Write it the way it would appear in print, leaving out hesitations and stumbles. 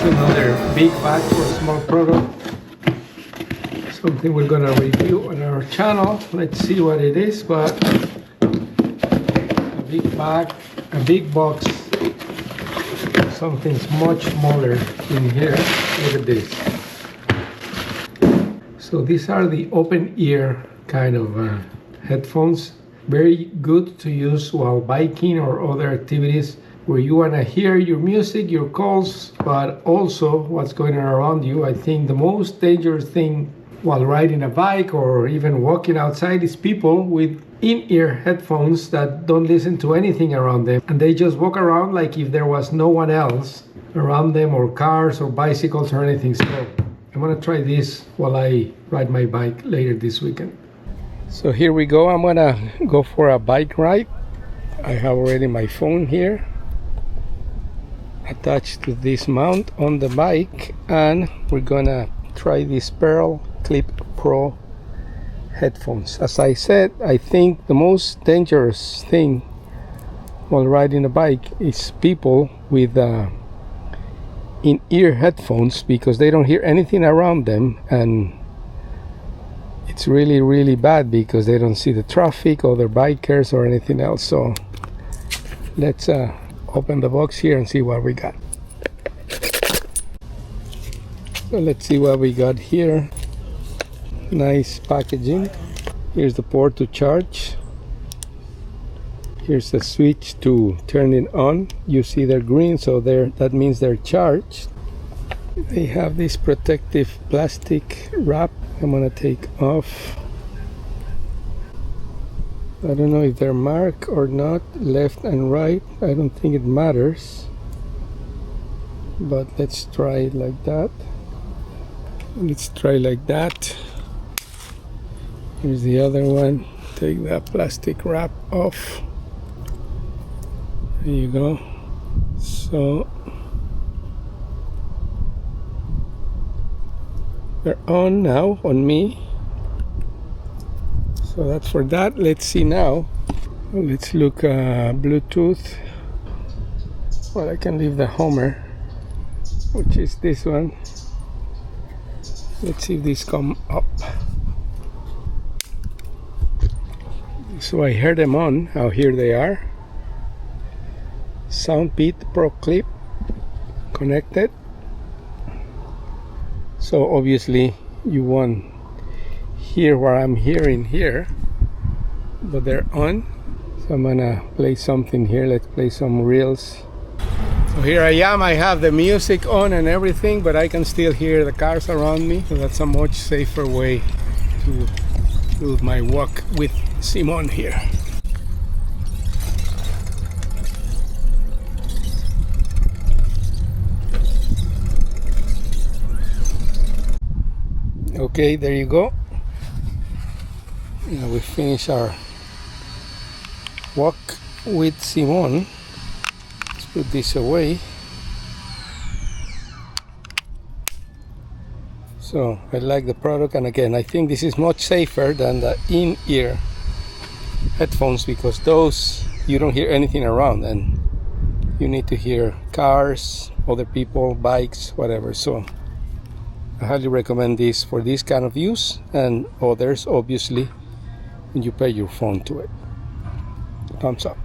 another big bag for a small product. Something we're gonna review on our channel. Let's see what it is, but a big bag, a big box. Something's much smaller in here. Look at this. So these are the open ear kind of headphones. Very good to use while biking or other activities where you want to hear your music, your calls, but also what's going on around you. I think the most dangerous thing while riding a bike or even walking outside is people with in-ear headphones that don't listen to anything around them, and they just walk around like if there was no one else around them, or cars or bicycles or anything. So I'm gonna try this while I ride my bike later this weekend. So here we go. I'm gonna go for a bike ride. I have already my phone here attached to this mount on the bike, and we're gonna try these PearlClip Pro headphones. As I said, I think the most dangerous thing while riding a bike is people with in-ear headphones, because they don't hear anything around them, and it's really, really bad because they don't see the traffic, other bikers or anything else. So let's open the box here and see what we got. So let's see what we got here. Nice packaging. Here's the port to charge. Here's the switch to turn it on. You see they're green, so that means they're charged. They have this protective plastic wrap. I'm gonna take off. I don't know if they're marked or not, left and right. I don't think it matters, but let's try it like that. Let's try like that. Here's the other one. Take that plastic wrap off. There you go. So they're on now on me. So that's for that. Let's see now. Let's look Bluetooth. Well, I can leave the Homer, which is this one. Let's see if these come up. So I heard them on. Oh, here they are. Soundbeat Pro Clip connected. So obviously you won't hear what I'm hearing here, but they're on. So I'm gonna play something here. Let's play some reels. So here I am. I have the music on and everything, but I can still hear the cars around me. So that's a much safer way to do my walk with Simon here. Okay, there you go. Now we finish our walk with Simon. Let's put this away. So I like the product, and again, I think this is much safer than the in-ear headphones, because those you don't hear anything around, and you need to hear cars, other people, bikes, whatever. So I highly recommend this for this kind of use, and others obviously when you pair your phone to it. Thumbs up.